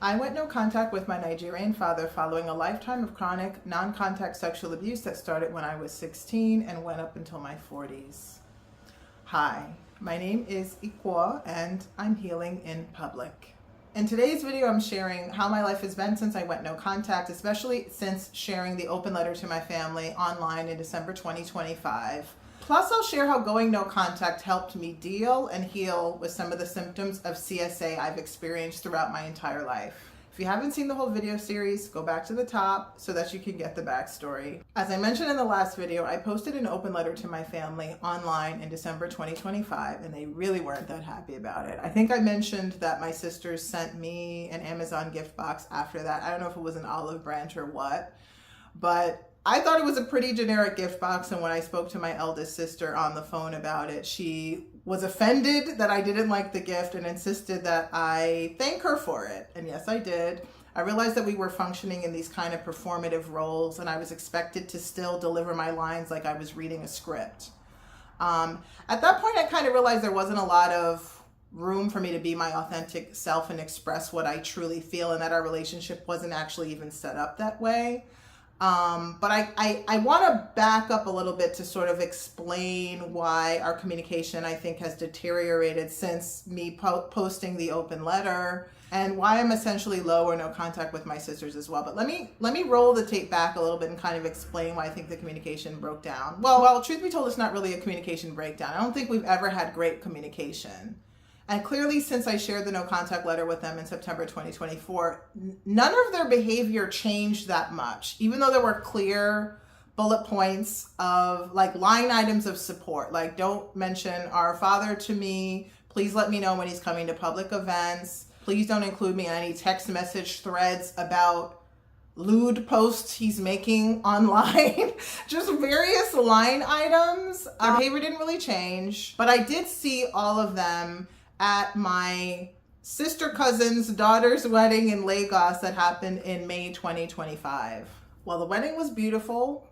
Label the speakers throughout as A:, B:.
A: I went no contact with my Nigerian father following a lifetime of chronic, non-contact sexual abuse that started when I was 16 and went up until my 40s. Hi, my name is Ikwa and I'm healing in public. In today's video, I'm sharing how my life has been since I went no contact, especially since sharing the open letter to my family online in December 2025. Plus, I'll share how going no contact helped me deal and heal with some of the symptoms of CSA I've experienced throughout my entire life. If you haven't seen the whole video series, go back to the top so that you can get the backstory. As I mentioned in the last video, I posted an open letter to my family online in December 2025, and they really weren't that happy about it. I think I mentioned that my sisters sent me an Amazon gift box after that. I don't know if it was an olive branch or what, but I thought it was a pretty generic gift box, and when I spoke to my eldest sister on the phone about it, she was offended that I didn't like the gift and insisted that I thank her for it. And yes, I did. I realized that we were functioning in these kind of performative roles, and I was expected to still deliver my lines like I was reading a script. At that point, I kind of realized there wasn't a lot of room for me to be my authentic self and express what I truly feel, and that our relationship wasn't actually even set up that way. But I want to back up a little bit to sort of explain why our communication, I think, has deteriorated since me posting the open letter, and why I'm essentially low or no contact with my sisters as well. But let me roll the tape back a little bit and kind of explain why I think the communication broke down. Well, truth be told, it's not really a communication breakdown. I don't think we've ever had great communication. And clearly, since I shared the no contact letter with them in September 2024, none of their behavior changed that much, even though there were clear bullet points of like line items of support, like don't mention our father to me, please let me know when he's coming to public events, please don't include me in any text message threads about lewd posts he's making online. Just various line items. Their behavior didn't really change, but I did see all of them at my sister cousin's daughter's wedding in Lagos that happened in May 2025. Well, the wedding was beautiful,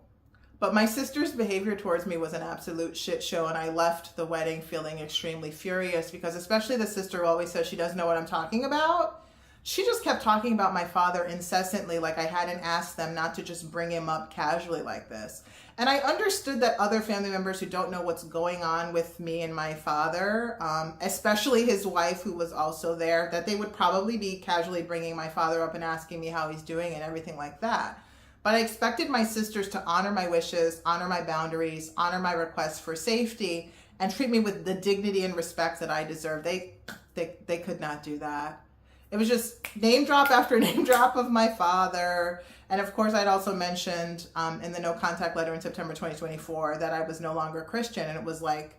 A: but my sister's behavior towards me was an absolute shit show, and I left the wedding feeling extremely furious because, especially the sister who always says she doesn't know what I'm talking about, she just kept talking about my father incessantly, like I hadn't asked them not to just bring him up casually like this. And I understood that other family members who don't know what's going on with me and my father, especially his wife who was also there, that they would probably be casually bringing my father up and asking me how he's doing and everything like that. But I expected my sisters to honor my wishes, honor my boundaries, honor my requests for safety, and treat me with the dignity and respect that I deserve. They could not do that. It was just name drop after name drop of my father. And of course, I'd also mentioned in the no contact letter in September 2024 that I was no longer Christian. And it was like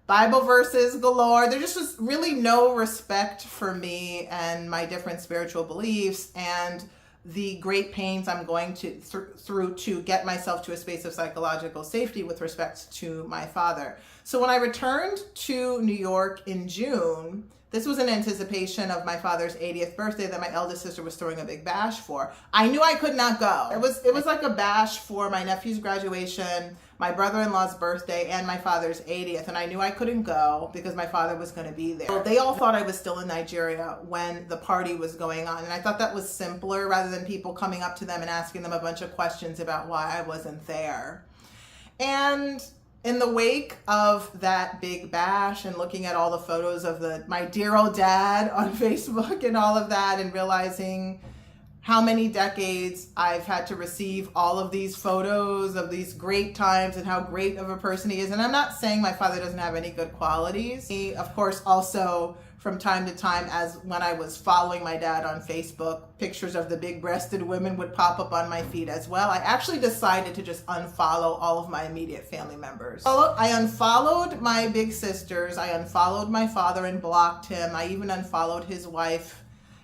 A: Bible verses galore. There just was really no respect for me and my different spiritual beliefs and the great pains I'm going through to get myself to a space of psychological safety with respect to my father. So when I returned to New York in June, this was in anticipation of my father's 80th birthday that my eldest sister was throwing a big bash for. I knew I could not go. It was like a bash for my nephew's graduation, my brother-in-law's birthday, and my father's 80th. And I knew I couldn't go because my father was going to be there. They all thought I was still in Nigeria when the party was going on. And I thought that was simpler rather than people coming up to them and asking them a bunch of questions about why I wasn't there. And in the wake of that big bash and looking at all the photos of my dear old dad on Facebook and all of that, and realizing how many decades I've had to receive all of these photos of these great times and how great of a person he is. And I'm not saying my father doesn't have any good qualities. He, of course, also from time to time, as when I was following my dad on Facebook, pictures of the big-breasted women would pop up on my feed as well. I actually decided to just unfollow all of my immediate family members. I unfollowed my big sisters, I unfollowed my father and blocked him. I even unfollowed his wife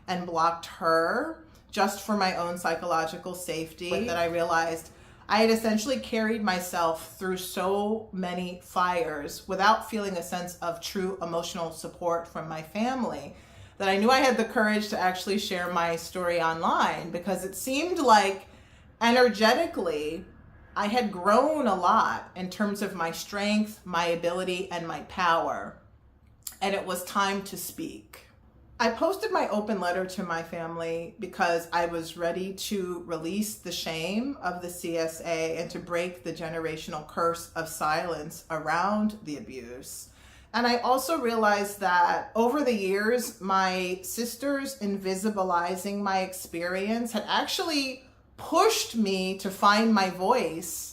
A: and blocked her just for my own psychological safety. That I realized I had essentially carried myself through so many fires without feeling a sense of true emotional support from my family that I knew I had the courage to actually share my story online, because it seemed like energetically I had grown a lot in terms of my strength, my ability, and my power. And it was time to speak. I posted my open letter to my family because I was ready to release the shame of the CSA and to break the generational curse of silence around the abuse. And I also realized that over the years, my sisters invisibilizing my experience had actually pushed me to find my voice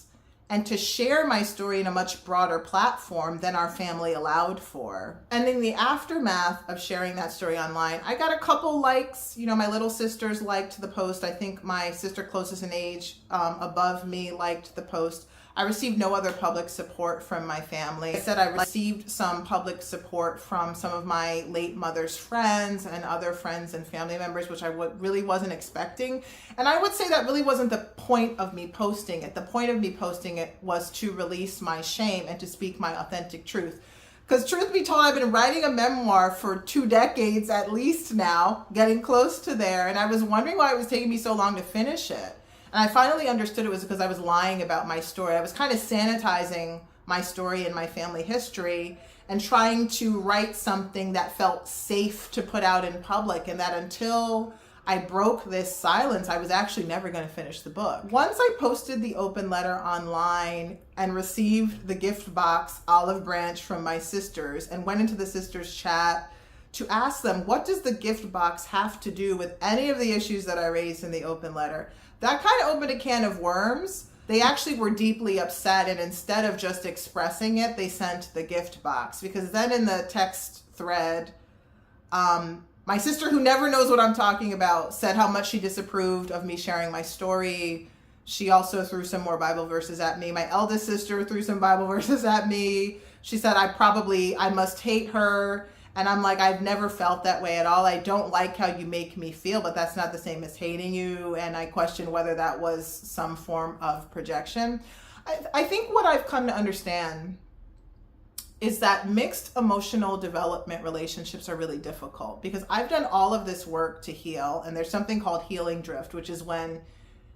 A: and to share my story in a much broader platform than our family allowed for. And in the aftermath of sharing that story online, I got a couple likes. You know, my little sisters liked the post. I think my sister closest in age above me liked the post. I received no other public support from my family. I said I received some public support from some of my late mother's friends and other friends and family members, which I really wasn't expecting. And I would say that really wasn't the point of me posting it. The point of me posting it was to release my shame and to speak my authentic truth. Because truth be told, I've been writing a memoir for 2 decades at least now, getting close to there. And I was wondering why it was taking me so long to finish it. And I finally understood it was because I was lying about my story. I was kind of sanitizing my story and my family history and trying to write something that felt safe to put out in public, and that until I broke this silence, I was actually never going to finish the book. Once I posted the open letter online and received the gift box olive branch from my sisters and went into the sisters chat to ask them, what does the gift box have to do with any of the issues that I raised in the open letter? That kind of opened a can of worms. They actually were deeply upset, and instead of just expressing it, they sent the gift box. Because then in the text thread, my sister, who never knows what I'm talking about, said how much she disapproved of me sharing my story. She also threw some more Bible verses at me. My eldest sister threw some Bible verses at me. She said I must hate her. And I'm like, I've never felt that way at all. I don't like how you make me feel, but that's not the same as hating you. And I question whether that was some form of projection. I think what I've come to understand is that mixed emotional development relationships are really difficult, because I've done all of this work to heal. And there's something called healing drift, which is when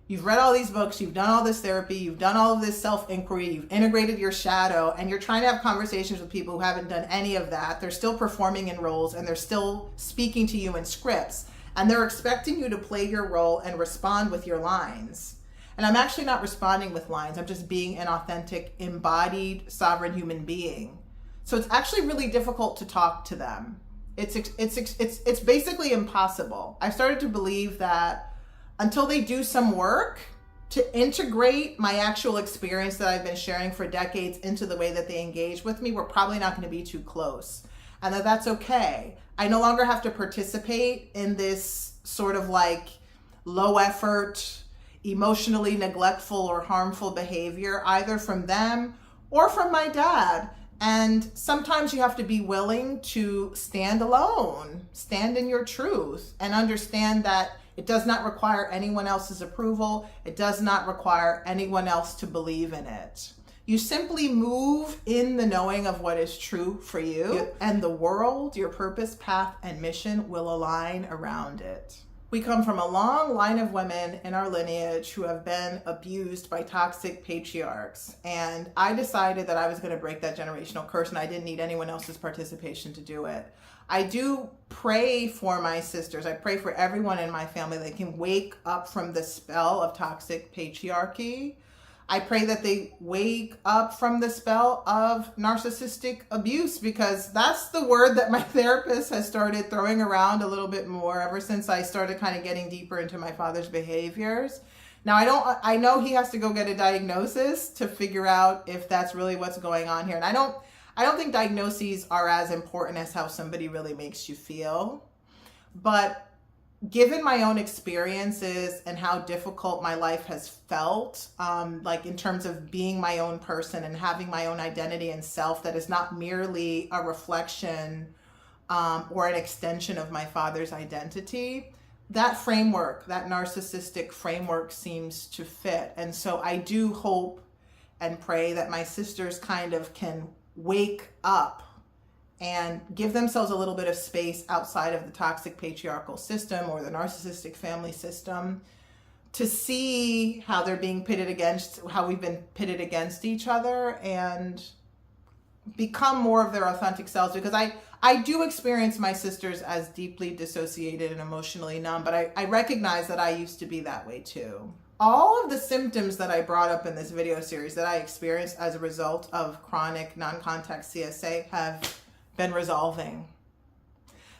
A: you've read all these books, you've done all this therapy, you've done all of this self-inquiry, you've integrated your shadow, and you're trying to have conversations with people who haven't done any of that. They're still performing in roles, and they're still speaking to you in scripts, and they're expecting you to play your role and respond with your lines. And I'm actually not responding with lines. I'm just being an authentic, embodied, sovereign human being. So it's actually really difficult to talk to them. It's basically impossible. I started to believe that until they do some work to integrate my actual experience that I've been sharing for decades into the way that they engage with me, we're probably not going to be too close. And that's okay. I no longer have to participate in this sort of like low effort, emotionally neglectful or harmful behavior, either from them or from my dad. And sometimes you have to be willing to stand alone, stand in your truth, and understand that it does not require anyone else's approval. It does not require anyone else to believe in it. You simply move in the knowing of what is true for you, and the world, your purpose, path, and mission will align around it. We come from a long line of women in our lineage who have been abused by toxic patriarchs. And I decided that I was going to break that generational curse, and I didn't need anyone else's participation to do it. I do pray for my sisters. I pray for everyone in my family that can wake up from the spell of toxic patriarchy. I pray that they wake up from the spell of narcissistic abuse, because that's the word that my therapist has started throwing around a little bit more ever since I started kind of getting deeper into my father's behaviors. Now, I know he has to go get a diagnosis to figure out if that's really what's going on here. And I don't think diagnoses are as important as how somebody really makes you feel. But given my own experiences and how difficult my life has felt, like in terms of being my own person and having my own identity and self that is not merely a reflection or an extension of my father's identity, that framework, that narcissistic framework seems to fit. And so I do hope and pray that my sisters kind of can wake up and give themselves a little bit of space outside of the toxic patriarchal system or the narcissistic family system to see how they're being pitted against, how we've been pitted against each other, and become more of their authentic selves, because I do experience my sisters as deeply dissociated and emotionally numb, but I recognize that I used to be that way too. All of the symptoms that I brought up in this video series that I experienced as a result of chronic non-contact CSA have been resolving.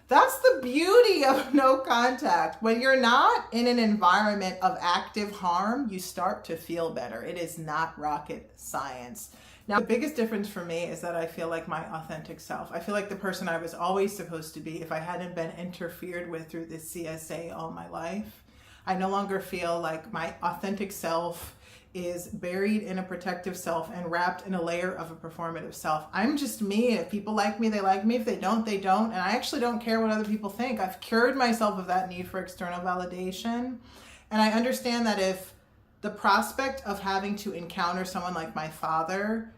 A: That's the beauty of no contact. When you're not in an environment of active harm, you start to feel better. It is not rocket science. Now, the biggest difference for me is that I feel like my authentic self. I feel like the person I was always supposed to be if I hadn't been interfered with through this CSA all my life. I no longer feel like my authentic self is buried in a protective self and wrapped in a layer of a performative self. I'm just me. If people like me, they like me. If they don't, they don't. And I actually don't care what other people think. I've cured myself of that need for external validation. And I understand that if the prospect of having to encounter someone like my father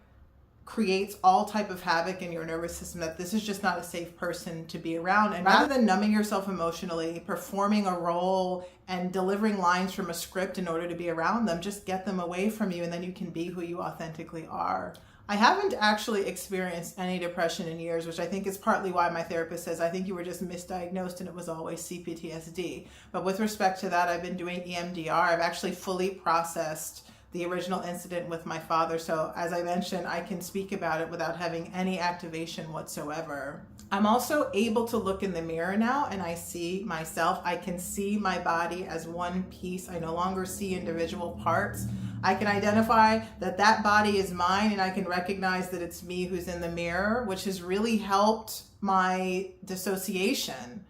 A: creates all type of havoc in your nervous system, that this is just not a safe person to be around. And rather than numbing yourself emotionally, performing a role and delivering lines from a script in order to be around them, just get them away from you, and then you can be who you authentically are. I haven't actually experienced any depression in years, which I think is partly why my therapist says, I think you were just misdiagnosed and it was always CPTSD. But with respect to that, I've been doing EMDR. I've actually fully processed the original incident with my father. So as I mentioned, I can speak about it without having any activation whatsoever. I'm also able to look in the mirror now and I see myself. I can see my body as one piece. I no longer see individual parts. I can identify that that body is mine, and I can recognize that it's me who's in the mirror, which has really helped my dissociation.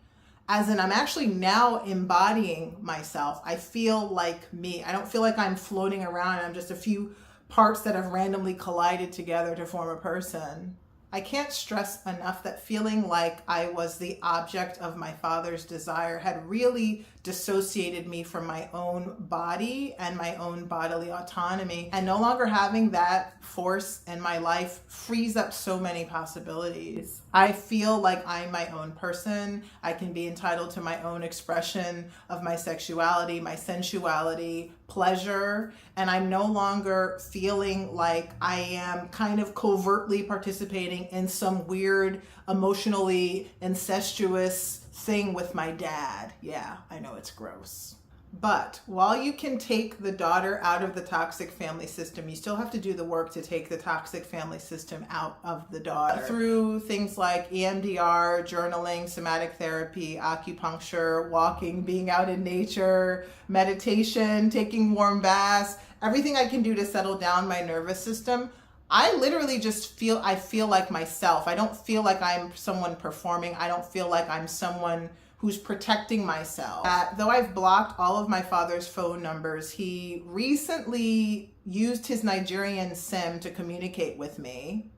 A: As in, I'm actually now embodying myself. I feel like me. I don't feel like I'm floating around. I'm just a few parts that have randomly collided together to form a person. I can't stress enough that feeling like I was the object of my father's desire had really dissociated me from my own body and my own bodily autonomy. And no longer having that force in my life frees up so many possibilities. I feel like I'm my own person. I can be entitled to my own expression of my sexuality, my sensuality, pleasure, and I'm no longer feeling like I am kind of covertly participating in some weird, emotionally incestuous thing with my dad. Yeah, I know it's gross. But while you can take the daughter out of the toxic family system, you still have to do the work to take the toxic family system out of the daughter through things like EMDR, journaling, somatic therapy, acupuncture, walking, being out in nature, meditation, taking warm baths, everything I can do to settle down my nervous system. I literally just feel like myself. I don't feel like I'm someone performing. I don't feel like I'm someone who's protecting myself. Though I've blocked all of my father's phone numbers, he recently used his Nigerian SIM to communicate with me.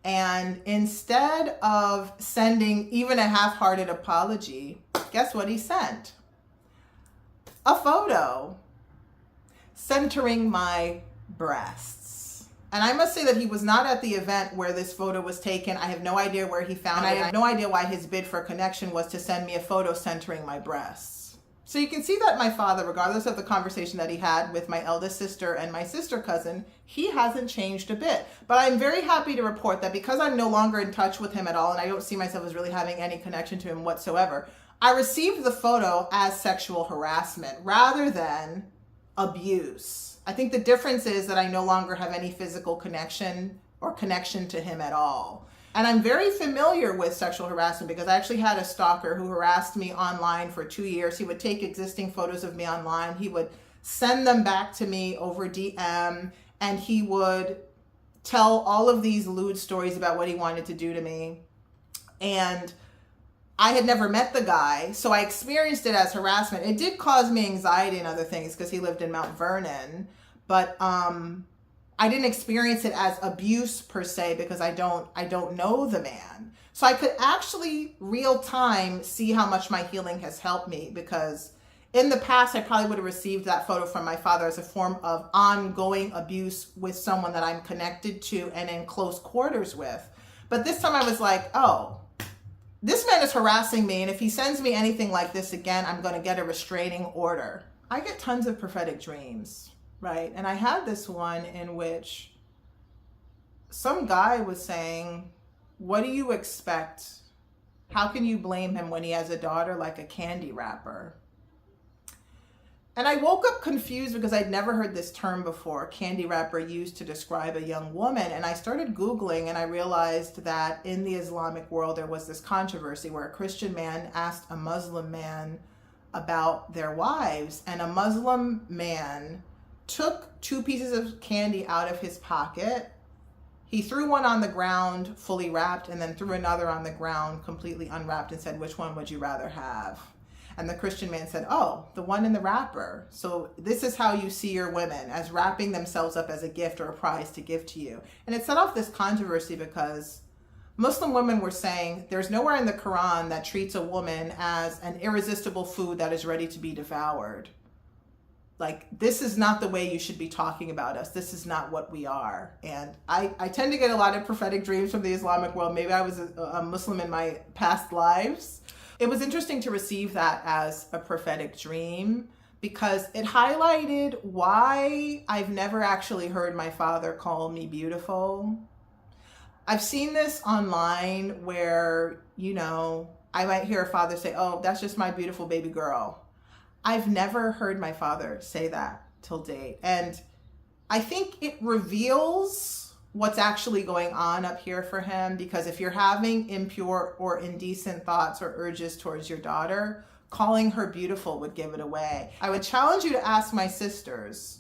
A: And instead of sending even a half-hearted apology, guess what he sent? A photo centering my breasts. And I must say that he was not at the event where this photo was taken. I have no idea where he found it. I have no idea why his bid for connection was to send me a photo centering my breasts. So you can see that my father, regardless of the conversation that he had with my eldest sister and my sister cousin, he hasn't changed a bit. But I'm very happy to report that because I'm no longer in touch with him at all, and I don't see myself as really having any connection to him whatsoever, I received the photo as sexual harassment rather than abuse. I think the difference is that I no longer have any physical connection or connection to him at all. And I'm very familiar with sexual harassment because I actually had a stalker who harassed me online for 2 years. He would take existing photos of me online. He would send them back to me over DM, and he would tell all of these lewd stories about what he wanted to do to me. And I had never met the guy, so I experienced it as harassment. It did cause me anxiety and other things because he lived in Mount Vernon, but I didn't experience it as abuse per se because I don't know the man. So I could actually real time see how much my healing has helped me, because in the past I probably would have received that photo from my father as a form of ongoing abuse with someone that I'm connected to and in close quarters with. But this time I was like, oh, this man is harassing me, and if he sends me anything like this again, I'm going to get a restraining order. I get tons of prophetic dreams, right? And I had this one in which some guy was saying, what do you expect? How can you blame him when he has a daughter like a candy wrapper? And I woke up confused because I'd never heard this term before, candy wrapper, used to describe a young woman. And I started Googling and I realized that in the Islamic world, there was this controversy where a Christian man asked a Muslim man about their wives, and a Muslim man took 2 pieces of candy out of his pocket. He threw one on the ground fully wrapped and then threw another on the ground completely unwrapped and said, which one would you rather have? And the Christian man said, oh, the one in the wrapper. So this is how you see your women, as wrapping themselves up as a gift or a prize to give to you. And it set off this controversy because Muslim women were saying there's nowhere in the Quran that treats a woman as an irresistible food that is ready to be devoured. Like, this is not the way you should be talking about us. This is not what we are. And I tend to get a lot of prophetic dreams from the Islamic world. Maybe I was a Muslim in my past lives. It was interesting to receive that as a prophetic dream because it highlighted why I've never actually heard my father call me beautiful. I've seen this online where, I might hear a father say, oh, that's just my beautiful baby girl. I've never heard my father say that till date. And I think it reveals what's actually going on up here for him, because if you're having impure or indecent thoughts or urges towards your daughter, calling her beautiful would give it away. I would challenge you to ask my sisters,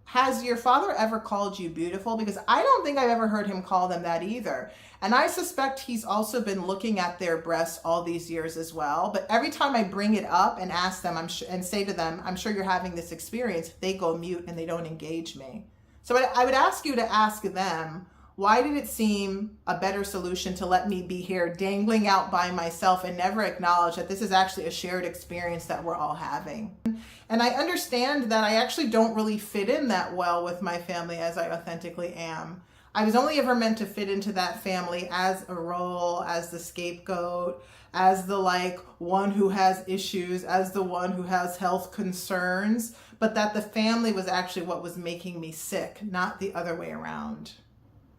A: has your father ever called you beautiful? Because I don't think I've ever heard him call them that either. And I suspect he's also been looking at their breasts all these years as well. But every time I bring it up and ask them and say to them, I'm sure you're having this experience, they go mute and they don't engage me. So I would ask you to ask them, why did it seem a better solution to let me be here dangling out by myself and never acknowledge that this is actually a shared experience that we're all having? And I understand that I actually don't really fit in that well with my family as I authentically am. I was only ever meant to fit into that family as a role, as the scapegoat, as the one who has issues, as the one who has health concerns, but that the family was actually what was making me sick, not the other way around.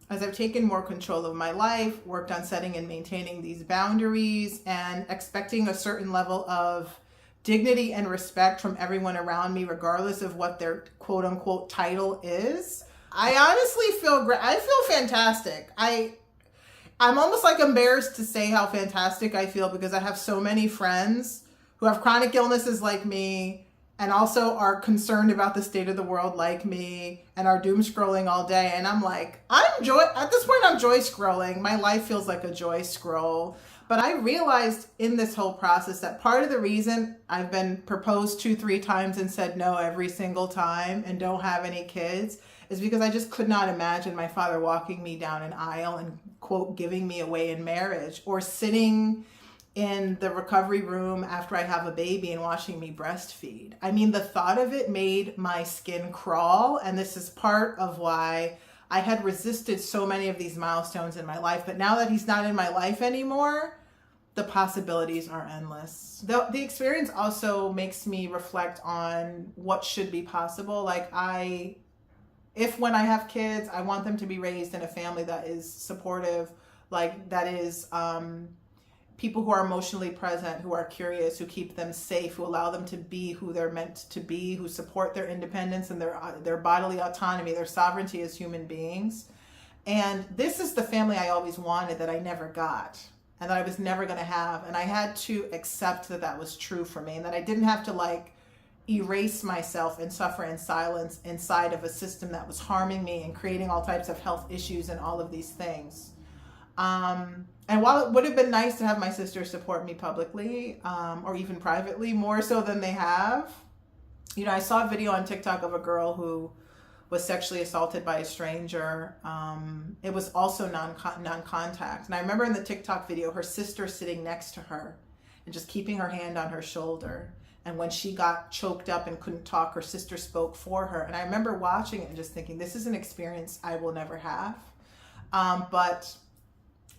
A: As I've taken more control of my life, worked on setting and maintaining these boundaries and expecting a certain level of dignity and respect from everyone around me, regardless of what their quote unquote title is, I honestly feel great. I feel fantastic. I'm almost embarrassed to say how fantastic I feel because I have so many friends who have chronic illnesses like me and also are concerned about the state of the world like me and are doom scrolling all day. And I'm at this point, I'm joy scrolling. My life feels like a joy scroll. But I realized in this whole process that part of the reason I've been proposed 2-3 times and said no every single time and don't have any kids is because I just could not imagine my father walking me down an aisle and, quote, giving me away in marriage, or sitting in the recovery room after I have a baby and watching me breastfeed. I mean, the thought of it made my skin crawl, and this is part of why I had resisted so many of these milestones in my life. But now that he's not in my life anymore, the possibilities are endless. The experience also makes me reflect on what should be possible. If when I have kids, I want them to be raised in a family that is supportive, that is people who are emotionally present, who are curious, who keep them safe, who allow them to be who they're meant to be, who support their independence and their bodily autonomy, their sovereignty as human beings. And this is the family I always wanted that I never got and that I was never going to have. And I had to accept that that was true for me and that I didn't have to erase myself and suffer in silence inside of a system that was harming me and creating all types of health issues and all of these things. And while it would have been nice to have my sisters support me publicly, or even privately, more so than they have, I saw a video on TikTok of a girl who was sexually assaulted by a stranger. It was also non-contact. And I remember in the TikTok video, her sister sitting next to her and just keeping her hand on her shoulder. And when she got choked up and couldn't talk, her sister spoke for her. And I remember watching it and just thinking, this is an experience I will never have. But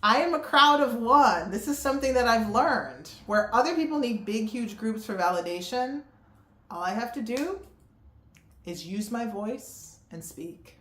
A: I am a crowd of one. This is something that I've learned. Where other people need big, huge groups for validation, all I have to do is use my voice and speak.